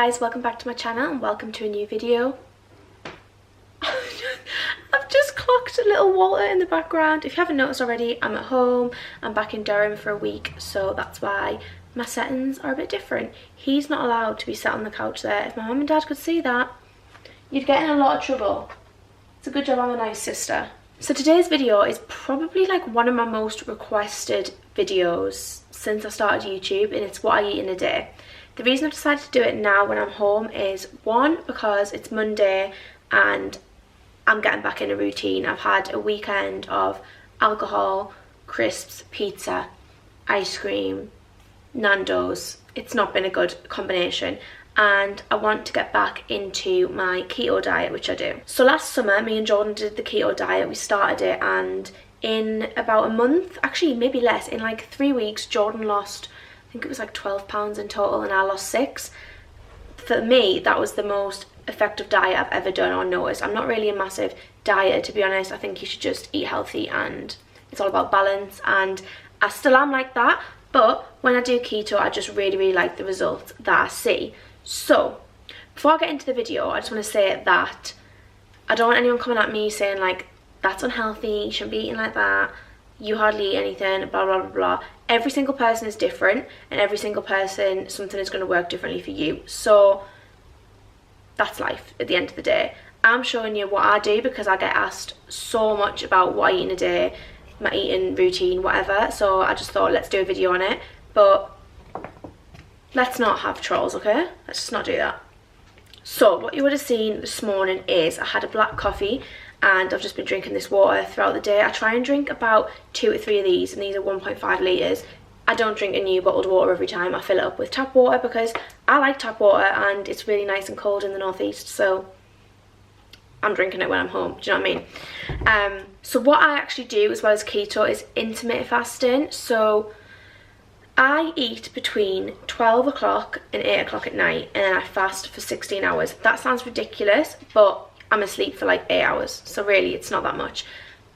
guys, welcome back to my channel and welcome to a new video. I've just clocked a little Walter in the background. If you haven't noticed already, I'm at home. I'm back in Durham for a week, so that's why my settings are a bit different. He's not allowed to be sat on the couch there. If my mum and dad could see that, you'd get in a lot of trouble. It's a good job I'm a nice sister. So today's video is probably like one of my most requested videos since I started YouTube, and it's what I eat in a day. The reason I've decided to do it now when I'm home is, one, because it's Monday and I'm getting back in a routine. I've had a weekend of alcohol, crisps, pizza, ice cream, Nando's. It's not been a good combination, and I want to get back into my keto diet, which I do. So last summer, me and Jordan did the keto diet. We started it, and in about a month, actually maybe less, in like 3 weeks, Jordan lost, I think it was like 12 pounds in total, and I lost 6. For me, that was the most effective diet I've ever done or noticed. I'm not really a massive dieter, to be honest. I think you should just eat healthy and it's all about balance, and I still am like that, but when I do keto, I just really like the results that I see. So before I get into the video, I just want to say that I don't want anyone coming at me saying like, that's unhealthy, you shouldn't be eating like that, you hardly eat anything, blah blah blah. Every single person is different, and every single person, something is going to work differently for you. So that's life at the end of the day. I'm showing you what I do because I get asked so much about what I eat in a day, my eating routine, whatever. So I just thought, let's do a video on it. But let's not have trolls, okay? Let's just not do that. So what you would have seen this morning is I had a black coffee, and I've just been drinking this water throughout the day. I try and drink about 2 or 3 of these, and these are 1.5 litres. I don't drink a new bottled water every time. I fill it up with tap water because I like tap water and it's really nice and cold in the northeast, so I'm drinking it when I'm home. Do you know what I mean? So what I actually do as well as keto is intermittent fasting. So I eat between 12 o'clock and 8 o'clock at night, and then I fast for 16 hours. That sounds ridiculous, but I'm asleep for like 8 hours, so really it's not that much.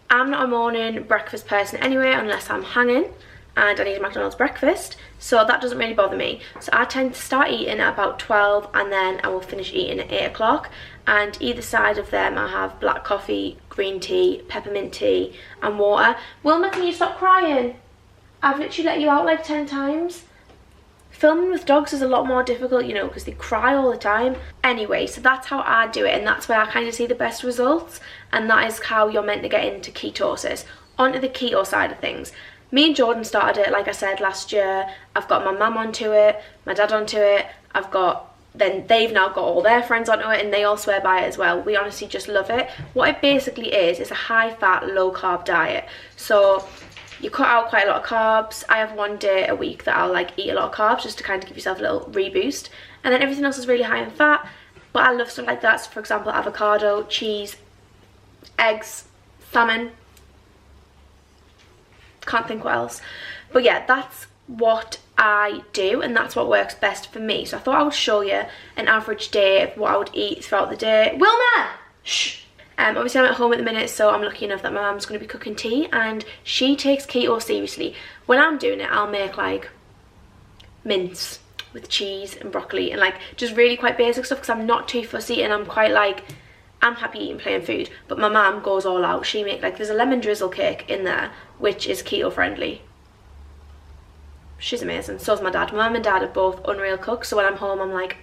I'm not a morning breakfast person anyway, unless I'm hanging and I need a McDonald's breakfast, so that doesn't really bother me. So I tend to start eating at about 12, and then I will finish eating at 8 o'clock, and either side of them I have black coffee, green tea, peppermint tea and water. Wilma, can you stop crying? I've literally let you out like 10 times. Filming with dogs is a lot more difficult, you know, because they cry all the time. Anyway, so that's how I do it, and that's where I kind of see the best results, and that is how you're meant to get into ketosis. Onto the keto side of things. Me and Jordan started it, like I said, last year. I've got my mum onto it, my dad onto it. Then they've now got all their friends onto it, and they all swear by it as well. We honestly just love it. What it basically is a high-fat, low-carb diet. So you cut out quite a lot of carbs. I have one day a week that I'll like eat a lot of carbs just to kind of give yourself a little reboost, and then everything else is really high in fat. But I love stuff like that. So for example, avocado, cheese, eggs, salmon. Can't think what else. But yeah, that's what I do, and that's what works best for me. So I thought I would show you an average day of what I would eat throughout the day. Wilma! Shh! Obviously I'm at home at the minute, so I'm lucky enough that my mum's going to be cooking tea, and she takes keto seriously. When I'm doing it, I'll make like mince with cheese and broccoli and like just really quite basic stuff, because I'm not too fussy, and I'm quite like, I'm happy eating plain food. But my mum goes all out. She makes like, there's a lemon drizzle cake in there which is keto friendly. She's amazing. So's my dad. My mum and dad are both unreal cooks, so when I'm home I'm like,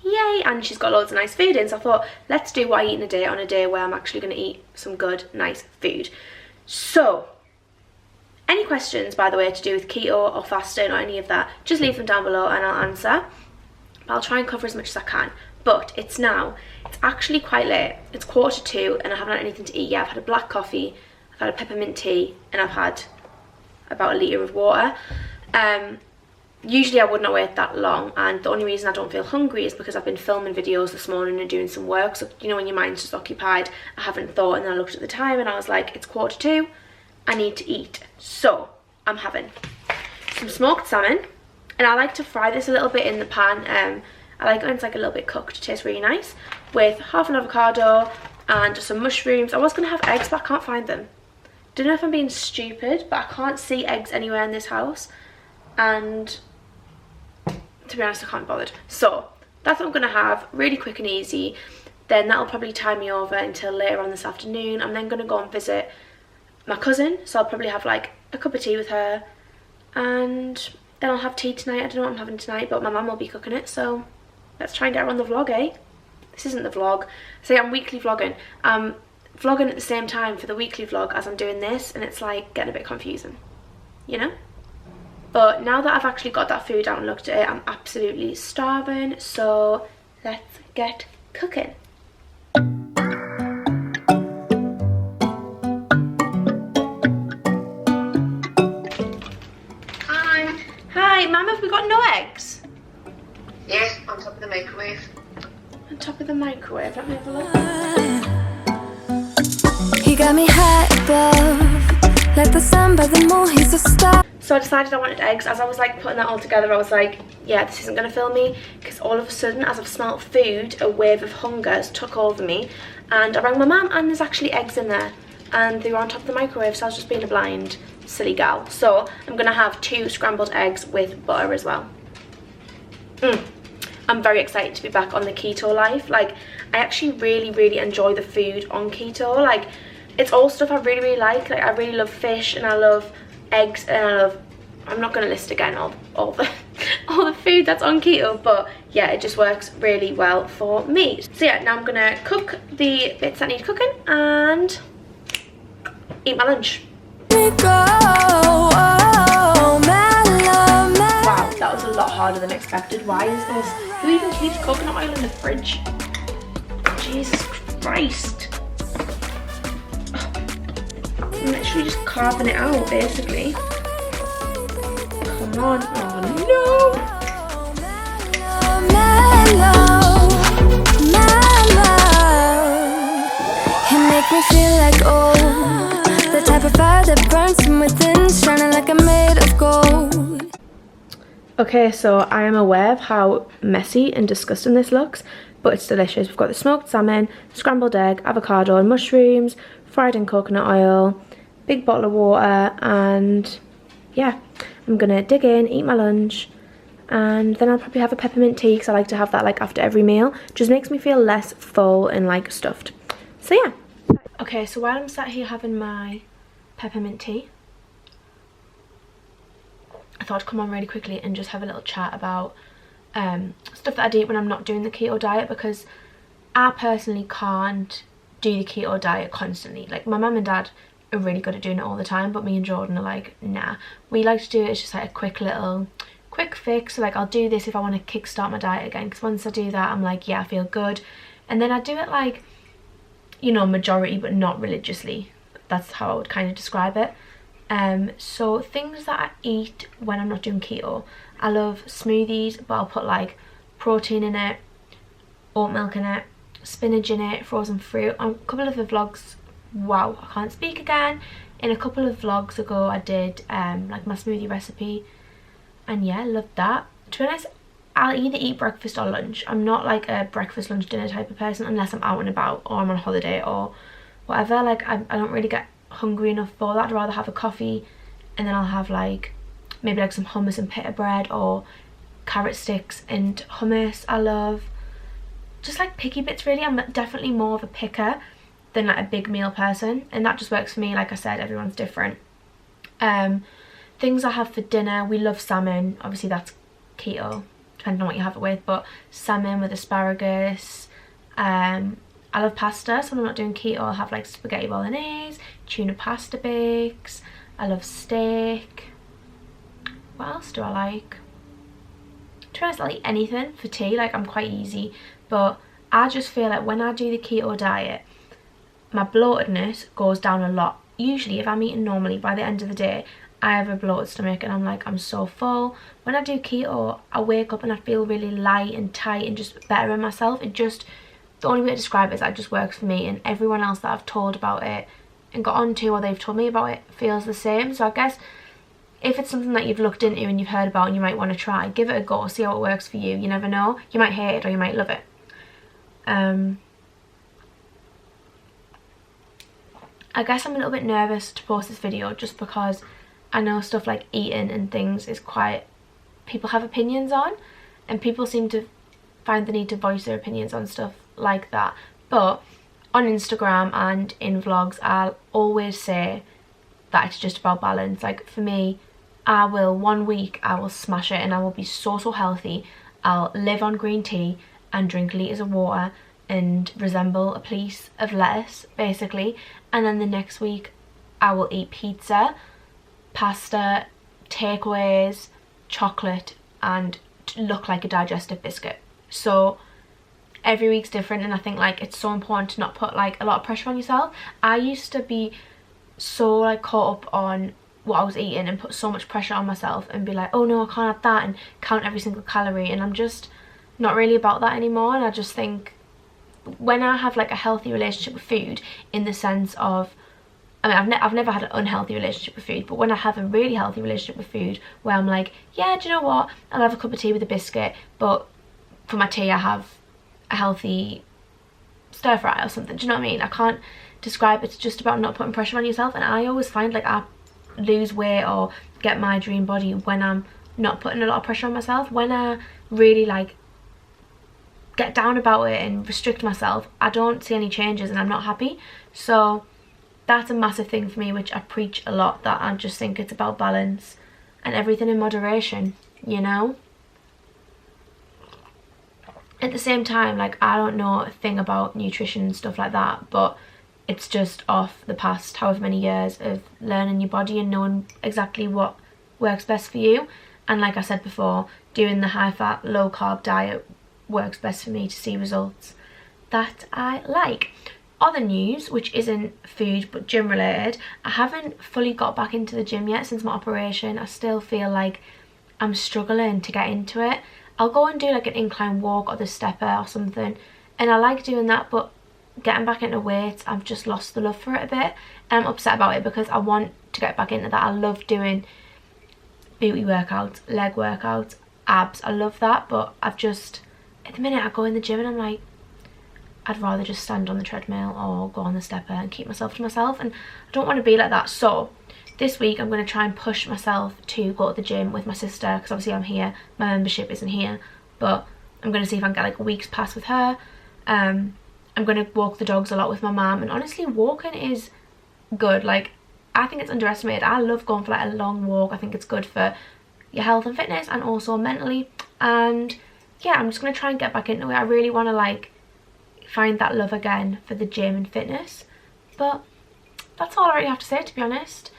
yay, and she's got loads of nice food in. So I thought, let's do what I eat in a day on a day where I'm actually going to eat some good, nice food. So, any questions, by the way, to do with keto or fasting or any of that, just leave them down below and I'll answer. I'll try and cover as much as I can. But it's actually quite late. It's 1:45 and I haven't had anything to eat yet. I've had a black coffee, I've had a peppermint tea, and I've had about a litre of water. Usually I would not wait that long, and the only reason I don't feel hungry is because I've been filming videos this morning and doing some work. So you know, when your mind's just occupied, I haven't thought, and then I looked at the time and I was like, it's 1:45, I need to eat. So I'm having some smoked salmon, and I like to fry this a little bit in the pan. I like it when it's like a little bit cooked. It tastes really nice, with half an avocado and some mushrooms. I was going to have eggs, but I can't find them. Don't know if I'm being stupid, but I can't see eggs anywhere in this house, and to be honest, I can't be bothered. So that's what I'm going to have, really quick and easy. Then that'll probably tie me over until later on this afternoon. I'm then going to go and visit my cousin, so I'll probably have like a cup of tea with her, and then I'll have tea tonight. I don't know what I'm having tonight, but my mum will be cooking it, so let's try and get her on the vlog, eh? This isn't the vlog. See, I'm weekly vlogging. I'm vlogging at the same time for the weekly vlog as I'm doing this, and it's like getting a bit confusing, you know? But now that I've actually got that food out and looked at it, I'm absolutely starving, so let's get cooking. Hi, Mum, have we got no eggs? Yes, on top of the microwave. On top of the microwave, let me have a look. He got me high above, like the sun by the moon, he's a star. So I decided I wanted eggs. As I was like putting that all together, I was like, yeah, this isn't going to fill me, because all of a sudden, as I've smelt food, a wave of hunger has took over me, and I rang my mum, and there's actually eggs in there, and they were on top of the microwave, so I was just being a blind silly gal. So I'm gonna have 2 scrambled eggs with butter as well. I'm very excited to be back on the keto life. Like, I actually really enjoy the food on keto. Like, it's all stuff I really like. Like, I really love fish, and I love eggs, and I love, I'm not gonna list again all the all the food that's on keto, but yeah, it just works really well for me. So yeah, now I'm gonna cook the bits that need cooking and eat my lunch. Wow, that was a lot harder than expected. Why is this? Who even keeps coconut oil in the fridge? Jesus Christ. I'm literally just carving it out, basically. Come on. Oh no! He make me feel like the type of fire that burns from within, shining like I'm made of gold. Okay, so I am aware of how messy and disgusting this looks, but it's delicious. We've got the smoked salmon, scrambled egg, avocado and mushrooms, fried in coconut oil, big bottle of water, and yeah, I'm gonna dig in, eat my lunch, and then I'll probably have a peppermint tea, because I like to have that like after every meal. Just makes me feel less full and like stuffed. So yeah. Okay, so while I'm sat here having my peppermint tea, I thought I'd come on really quickly and just have a little chat about stuff that I'd eat when I'm not doing the keto diet, because I personally can't do the keto diet constantly. Like, my mum and dad are really good at doing it all the time, but me and Jordan are like, nah. We like to do it as just like a quick fix. So like, I'll do this if I want to kickstart my diet again, because once I do that, I'm like, yeah, I feel good. And then I do it like, you know, majority but not religiously. That's how I would kind of describe it. So things that I eat when I'm not doing keto, I love smoothies, but I'll put like protein in it, oat milk in it, spinach in it, frozen fruit. On a couple of the vlogs, wow, I can't speak again. In a couple of vlogs ago, I did like my smoothie recipe, and yeah, I loved that. To be honest, I'll either eat breakfast or lunch. I'm not like a breakfast, lunch, dinner type of person unless I'm out and about or I'm on holiday or whatever. Like, I don't really get hungry enough for that. I'd rather have a coffee, and then I'll have like maybe like some hummus and pita bread, or carrot sticks and hummus. I love just like picky bits really. I'm definitely more of a picker than like a big meal person, and that just works for me. Like I said, everyone's different. Things I have for dinner, we love salmon. Obviously that's keto, depending on what you have it with, but salmon with asparagus. I love pasta, so when I'm not doing keto, I'll have like spaghetti bolognese, tuna pasta bakes. I love steak. What else do I like? To be honest, I'll eat anything for tea. Like, I'm quite easy, but I just feel like when I do the keto diet, my bloatedness goes down a lot. Usually if I'm eating normally, by the end of the day I have a bloated stomach and I'm like, I'm so full. When I do keto, I wake up and I feel really light and tight and just better in myself. It just, the only way to describe it is that it just works for me, and everyone else that I've told about it and got onto, or they've told me about it, feels the same. So I guess if it's something that you've looked into and you've heard about and you might want to try, give it a go, see how it works for you. You never know, you might hate it or you might love it. I guess I'm a little bit nervous to post this video just because I know stuff like eating and things is quite, people have opinions on, and people seem to find the need to voice their opinions on stuff like that. But on Instagram and in vlogs, I'll always say that it's just about balance. Like for me, I will, 1 week I will smash it and I will be so healthy. I'll live on green tea and drink litres of water and resemble a piece of lettuce basically, and then the next week I will eat pizza, pasta, takeaways, chocolate, and look like a digestive biscuit. So every week's different, and I think like it's so important to not put like a lot of pressure on yourself. I used to be so like caught up on what I was eating and put so much pressure on myself and be like, oh no, I can't have that, and count every single calorie, and I'm just not really about that anymore. And I just think when I have like a healthy relationship with food, in the sense of, I mean, I've never had an unhealthy relationship with food, but when I have a really healthy relationship with food where I'm like, yeah, do you know what, I'll have a cup of tea with a biscuit, but for my tea I have a healthy stir fry or something. Do you know what I mean? I can't describe. It's just about not putting pressure on yourself, and I always find like I lose weight or get my dream body when I'm not putting a lot of pressure on myself. When I really like get down about it and restrict myself, I don't see any changes and I'm not happy. So that's a massive thing for me, which I preach a lot, that I just think it's about balance and everything in moderation, you know? At the same time, like, I don't know a thing about nutrition and stuff like that, but it's just off the past however many years of learning your body and knowing exactly what works best for you. And like I said before, doing the high fat, low carb diet works best for me to see results that I like. Other news, which isn't food but gym related, I haven't fully got back into the gym yet since my operation. I still feel like I'm struggling to get into it. I'll go and do like an incline walk or the stepper or something, and I like doing that, but getting back into weights, I've just lost the love for it a bit, and I'm upset about it because I want to get back into that. I love doing booty workouts, leg workouts, abs, I love that, but I've just, at the minute I go in the gym and I'm like, I'd rather just stand on the treadmill or go on the stepper and keep myself to myself, and I don't want to be like that. So this week I'm going to try and push myself to go to the gym with my sister, because obviously I'm here, my membership isn't here, but I'm going to see if I can get like a week's pass with her. I'm going to walk the dogs a lot with my mum, and honestly walking is good. Like, I think it's underestimated. I love going for like a long walk. I think it's good for your health and fitness and also mentally. And yeah, I'm just going to try and get back into it. I really want to like find that love again for the gym and fitness. But that's all I really have to say, to be honest.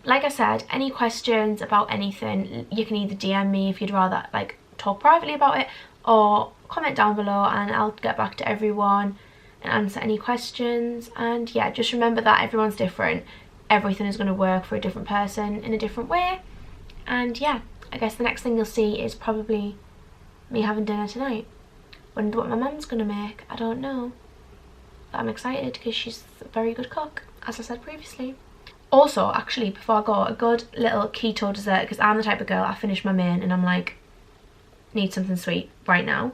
Like I said, any questions about anything, you can either DM me if you'd rather like talk privately about it, or comment down below and I'll get back to everyone and answer any questions. And yeah, just remember that everyone's different. Everything is going to work for a different person in a different way. And yeah, I guess the next thing you'll see is probably me having dinner tonight. Wonder what my mum's going to make. I don't know. But I'm excited because she's a very good cook, as I said previously. Also, actually, before I go, a good little keto dessert, because I'm the type of girl, I finish my main and I'm like, need something sweet right now,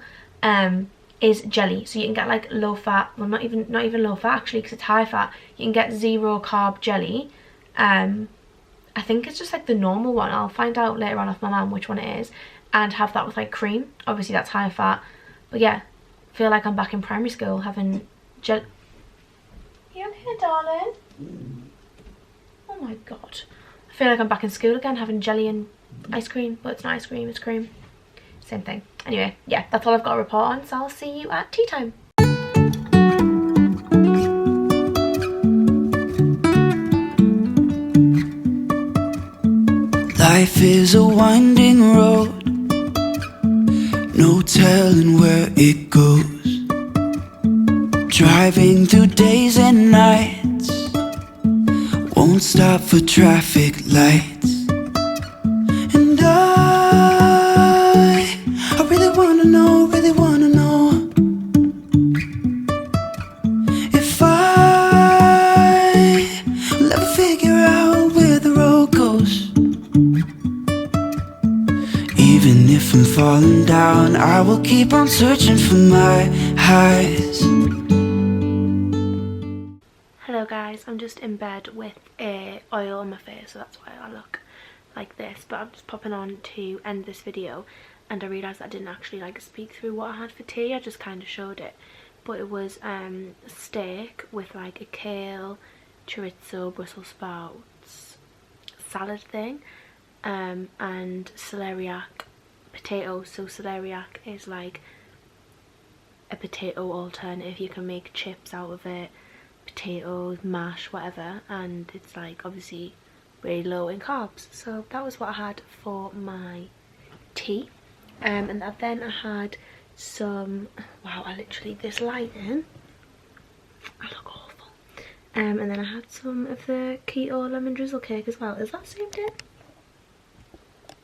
is jelly. So you can get like low fat, well not even low fat actually, because it's high fat. You can get 0 carb jelly. I think it's just like the normal one. I'll find out later on off my mum which one it is, and have that with like cream. Obviously that's high fat, but yeah, feel like I'm back in primary school having jelly. You okay, darling? Oh my god, I feel like I'm back in school again having jelly and ice cream, but it's not ice cream, it's cream. Same thing. Anyway, yeah, that's all I've got to report on, so I'll see you at tea time. Life is a winding road, no telling where it goes. Driving through days and nights, won't stop for traffic lights. And I really wanna know if I will ever figure out where the road goes. Even if I'm falling down, I will keep on searching for my highs. Hello guys, I'm just in bed with oil on my face, so that's why I look like this, but I'm just popping on to end this video, and I realised I didn't actually like speak through what I had for tea. I just kind of showed it, but it was steak with like a kale, chorizo, Brussels sprouts salad thing, and celeriac potatoes. So celeriac is like a potato alternative. You can make chips out of it, potatoes, mash, whatever, and it's like obviously really low in carbs. So that was what I had for my tea. And then I had some, wow, I literally, this lighting, I look awful. And then I had some of the keto lemon drizzle cake as well. Is that zoomed in?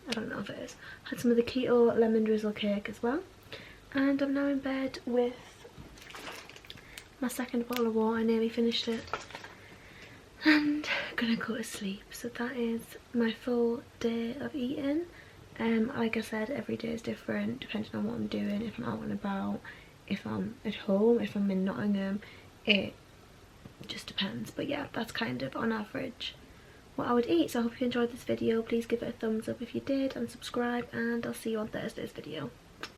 I don't know if it is. I had some of the keto lemon drizzle cake as well. And I'm now in bed with my second bottle of water. I nearly finished it. And I'm gonna go to sleep. So that is my full day of eating. Like I said, every day is different depending on what I'm doing. If I'm out and about, if I'm at home, if I'm in Nottingham, it just depends. But yeah, that's kind of on average what I would eat. So I hope you enjoyed this video. Please give it a thumbs up if you did, and subscribe, and I'll see you on Thursday's video.